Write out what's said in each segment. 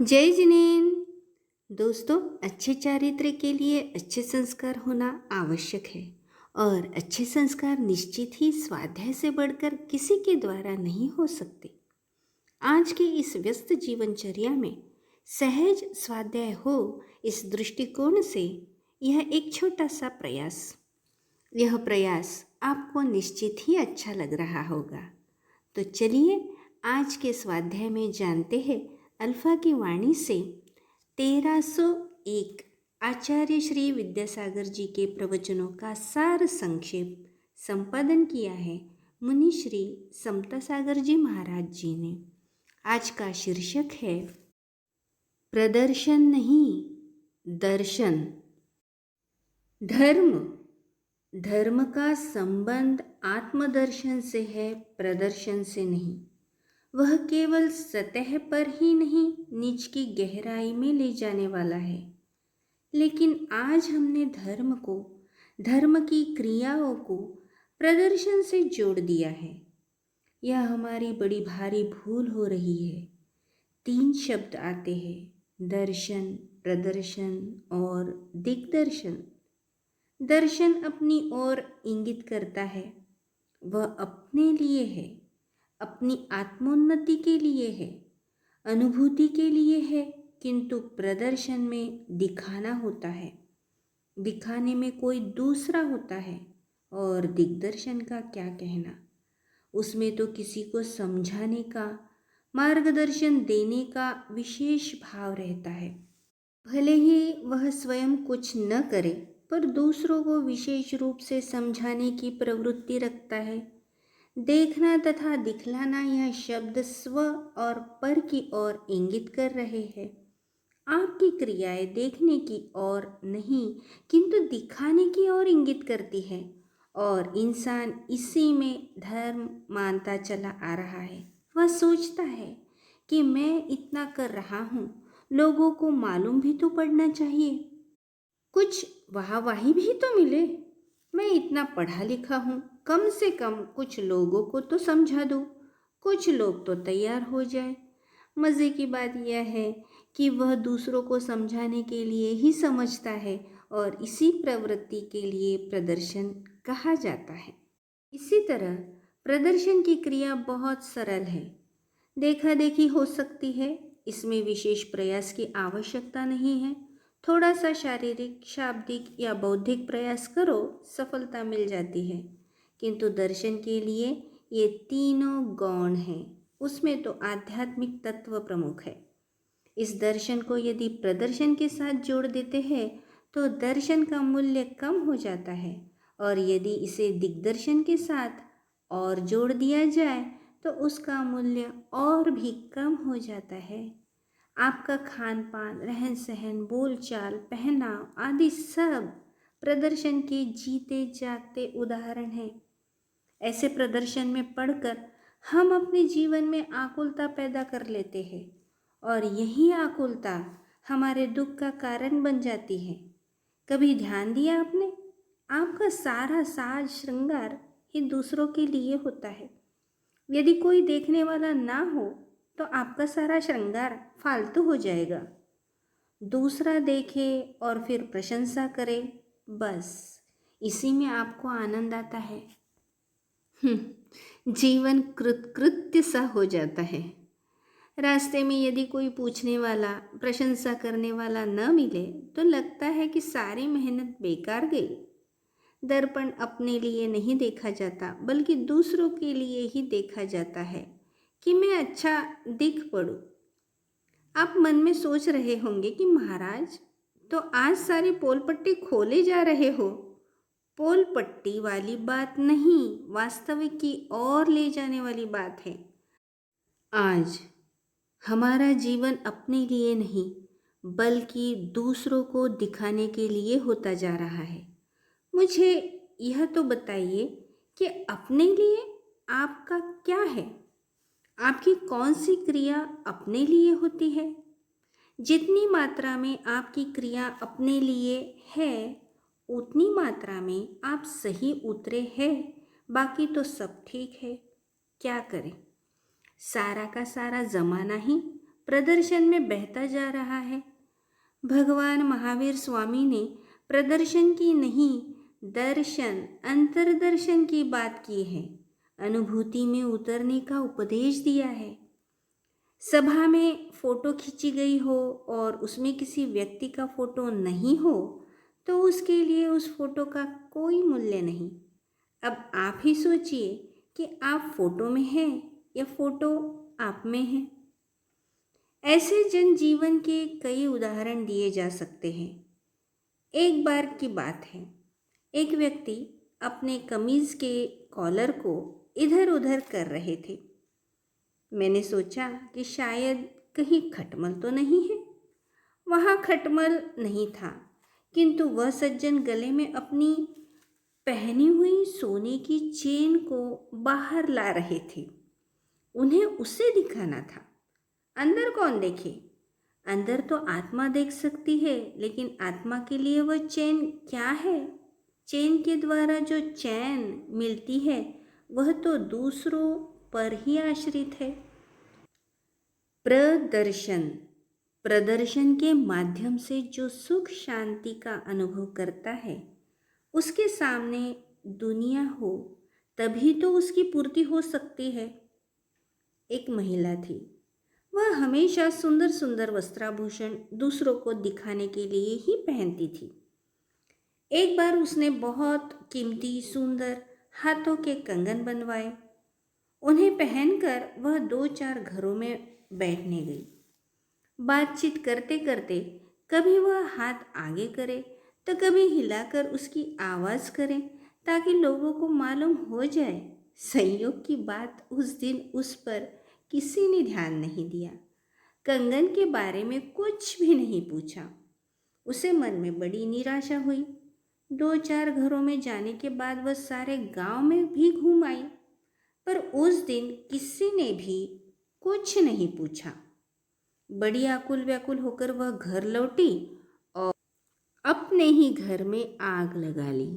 जय जिनेन। दोस्तों, अच्छे चारित्र के लिए अच्छे संस्कार होना आवश्यक है और अच्छे संस्कार निश्चित ही स्वाध्याय से बढ़कर किसी के द्वारा नहीं हो सकते। आज के इस व्यस्त जीवनचर्या में सहज स्वाध्याय हो, इस दृष्टिकोण से यह एक छोटा सा प्रयास। यह प्रयास आपको निश्चित ही अच्छा लग रहा होगा। तो चलिए आज के स्वाध्याय में जानते हैं अल्फा की वाणी से 1301 आचार्य श्री विद्यासागर जी के प्रवचनों का सार संक्षेप संपादन किया है मुनि श्री समता सागर जी महाराज जी ने। आज का शीर्षक है प्रदर्शन नहीं दर्शन। धर्म का संबंध आत्मदर्शन से है, प्रदर्शन से नहीं। वह केवल सतह पर ही नहीं, नीच की गहराई में ले जाने वाला है। लेकिन आज हमने धर्म की क्रियाओं को प्रदर्शन से जोड़ दिया है। यह हमारी बड़ी भारी भूल हो रही है। 3 शब्द आते हैं, दर्शन, प्रदर्शन और दिग्दर्शन। दर्शन अपनी ओर इंगित करता है, वह अपने लिए है, अपनी आत्मोन्नति के लिए है, अनुभूति के लिए है। किंतु प्रदर्शन में दिखाना होता है, दिखाने में कोई दूसरा होता है। और दिग्दर्शन का क्या कहना, उसमें तो किसी को समझाने का, मार्गदर्शन देने का विशेष भाव रहता है। भले ही वह स्वयं कुछ न करे, पर दूसरों को विशेष रूप से समझाने की प्रवृत्ति रखता है। देखना तथा दिखलाना, यह शब्द स्व और पर की ओर इंगित कर रहे हैं। आपकी क्रियाएं देखने की ओर नहीं, किंतु दिखाने की ओर इंगित करती है। और इंसान इसी में धर्म मानता चला आ रहा है। वह सोचता है कि मैं इतना कर रहा हूँ, लोगों को मालूम भी तो पड़ना चाहिए, कुछ वाहवाही भी तो मिले। मैं इतना पढ़ा लिखा हूँ, कम से कम कुछ लोगों को तो समझा दूँ, कुछ लोग तो तैयार हो जाए। मज़े की बात यह है कि वह दूसरों को समझाने के लिए ही समझता है और इसी प्रवृत्ति के लिए प्रदर्शन कहा जाता है। इसी तरह प्रदर्शन की क्रिया बहुत सरल है। देखा देखी हो सकती है, इसमें विशेष प्रयास की आवश्यकता नहीं है। थोड़ा सा शारीरिक, शाब्दिक या बौद्धिक प्रयास करो, सफलता मिल जाती है। किंतु दर्शन के लिए ये तीनों गौण हैं, उसमें तो आध्यात्मिक तत्व प्रमुख है। इस दर्शन को यदि प्रदर्शन के साथ जोड़ देते हैं तो दर्शन का मूल्य कम हो जाता है, और यदि इसे दिग्दर्शन के साथ और जोड़ दिया जाए तो उसका मूल्य और भी कम हो जाता है। आपका खान पान, रहन सहन, बोलचाल, पहनाव आदि सब प्रदर्शन के जीते जागते उदाहरण हैं। ऐसे प्रदर्शन में पढ़कर हम अपने जीवन में आकुलता पैदा कर लेते हैं, और यही आकुलता हमारे दुख का कारण बन जाती है। कभी ध्यान दिया आपने, आपका सारा साज श्रृंगार ही दूसरों के लिए होता है। यदि कोई देखने वाला ना हो तो आपका सारा श्रृंगार फालतू हो जाएगा। दूसरा देखे और फिर प्रशंसा करे, बस इसी में आपको आनंद आता है। जीवन कृत्य सा हो जाता है। रास्ते में यदि कोई पूछने वाला, प्रशंसा करने वाला न मिले तो लगता है कि सारी मेहनत बेकार गई। दर्पण अपने लिए नहीं देखा जाता, बल्कि दूसरों के लिए ही देखा जाता है कि मैं अच्छा दिख पड़ूं। आप मन में सोच रहे होंगे कि महाराज, तो आज सारी पोल पट्टी खोले जा रहे हो। पोल पट्टी वाली बात नहीं, वास्तविक की ओर ले जाने वाली बात है। आज हमारा जीवन अपने लिए नहीं, बल्कि दूसरों को दिखाने के लिए होता जा रहा है। मुझे यह तो बताइए कि अपने लिए आपका क्या है? आपकी कौन सी क्रिया अपने लिए होती है? जितनी मात्रा में आपकी क्रिया अपने लिए है, उतनी मात्रा में आप सही उतरे हैं। बाकी तो सब ठीक है। क्या करें, सारा का सारा ज़माना ही प्रदर्शन में बहता जा रहा है। भगवान महावीर स्वामी ने प्रदर्शन की नहीं, दर्शन, अंतर्दर्शन की बात की है। अनुभूति में उतरने का उपदेश दिया है। सभा में फोटो खींची गई हो और उसमें किसी व्यक्ति का फोटो नहीं हो तो उसके लिए उस फोटो का कोई मूल्य नहीं। अब आप ही सोचिए कि आप फोटो में हैं या फोटो आप में है। ऐसे जनजीवन के कई उदाहरण दिए जा सकते हैं। एक बार की बात है, एक व्यक्ति अपने कमीज के कॉलर को इधर उधर कर रहे थे। मैंने सोचा कि शायद कहीं खटमल तो नहीं है। वहाँ खटमल नहीं था, किंतु वह सज्जन गले में अपनी पहनी हुई सोने की चेन को बाहर ला रहे थे। उन्हें उसे दिखाना था। अंदर कौन देखे? अंदर तो आत्मा देख सकती है, लेकिन आत्मा के लिए वह चैन क्या है? चैन के द्वारा जो चैन मिलती है वह तो दूसरों पर ही आश्रित है। प्रदर्शन, प्रदर्शन के माध्यम से जो सुख शांति का अनुभव करता है, उसके सामने दुनिया हो तभी तो उसकी पूर्ति हो सकती है। एक महिला थी। वह हमेशा सुंदर सुंदर वस्त्राभूषण दूसरों को दिखाने के लिए ही पहनती थी। एक बार उसने बहुत कीमती सुंदर हाथों के कंगन बनवाए। उन्हें पहनकर वह 2-4 घरों में बैठने गई। बातचीत करते करते कभी वह हाथ आगे करे तो कभी हिलाकर उसकी आवाज़ करे ताकि लोगों को मालूम हो जाए। संयोग की बात, उस दिन उस पर किसी ने ध्यान नहीं दिया। कंगन के बारे में कुछ भी नहीं पूछा। उसे मन में बड़ी निराशा हुई। 2-4 घरों में जाने के बाद वह सारे गांव में भी घूम आई, पर उस दिन किसी ने भी कुछ नहीं पूछा। बड़ी आकुल व्याकुल होकर वह घर लौटी और अपने ही घर में आग लगा ली।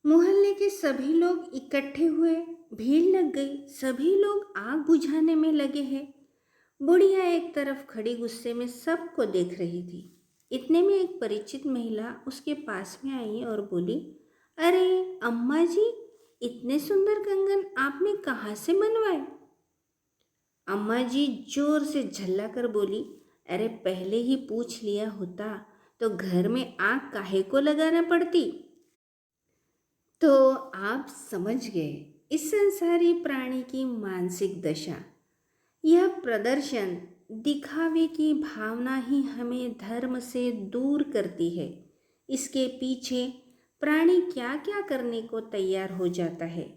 मोहल्ले के सभी लोग इकट्ठे हुए, भीड़ लग गई। सभी लोग आग बुझाने में लगे हैं। बुढ़िया एक तरफ खड़ी गुस्से में सबको देख रही थी। इतने में एक परिचित महिला उसके पास में आई और बोली, अरे अम्मा जी, इतने सुंदर कंगन आपने कहाँ से बनवाए? अम्मा जी जोर से झल्ला कर बोली, अरे पहले ही पूछ लिया होता तो घर में आग काहे को लगाना पड़ती। तो आप समझ गए इस संसारी प्राणी की मानसिक दशा। यह प्रदर्शन, दिखावे की भावना ही हमें धर्म से दूर करती है। इसके पीछे प्राणी क्या क्या करने को तैयार हो जाता है,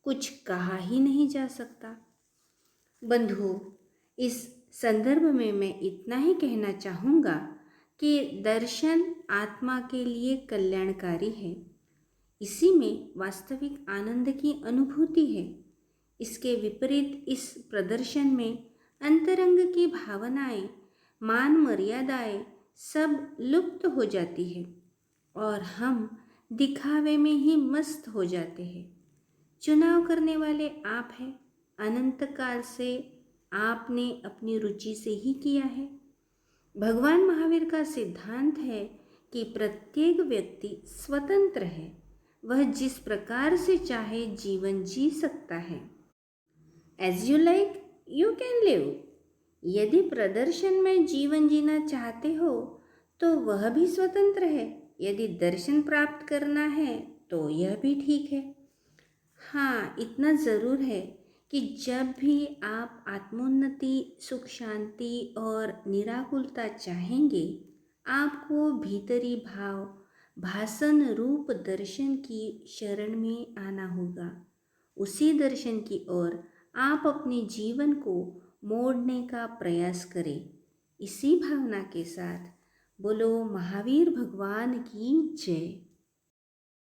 कुछ कहा ही नहीं जा सकता। बंधुओं, इस संदर्भ में मैं इतना ही कहना चाहूँगा कि दर्शन आत्मा के लिए कल्याणकारी है। इसी में वास्तविक आनंद की अनुभूति है। इसके विपरीत इस प्रदर्शन में अंतरंग की भावनाएं, मान मर्यादाएं सब लुप्त हो जाती है और हम दिखावे में ही मस्त हो जाते हैं। चुनाव करने वाले आप हैं। अनंत काल से आपने अपनी रुचि से ही किया है। भगवान महावीर का सिद्धांत है कि प्रत्येक व्यक्ति स्वतंत्र है। वह जिस प्रकार से चाहे जीवन जी सकता है। As you like you can live. यदि प्रदर्शन में जीवन जीना चाहते हो तो वह भी स्वतंत्र है। यदि दर्शन प्राप्त करना है तो यह भी ठीक है। हाँ, इतना ज़रूर है कि जब भी आप आत्मोन्नति, सुख शांति और निराकुलता चाहेंगे, आपको भीतरी भाव, भासन रूप दर्शन की शरण में आना होगा। उसी दर्शन की ओर आप अपने जीवन को मोड़ने का प्रयास करें। इसी भावना के साथ बोलो महावीर भगवान की जय।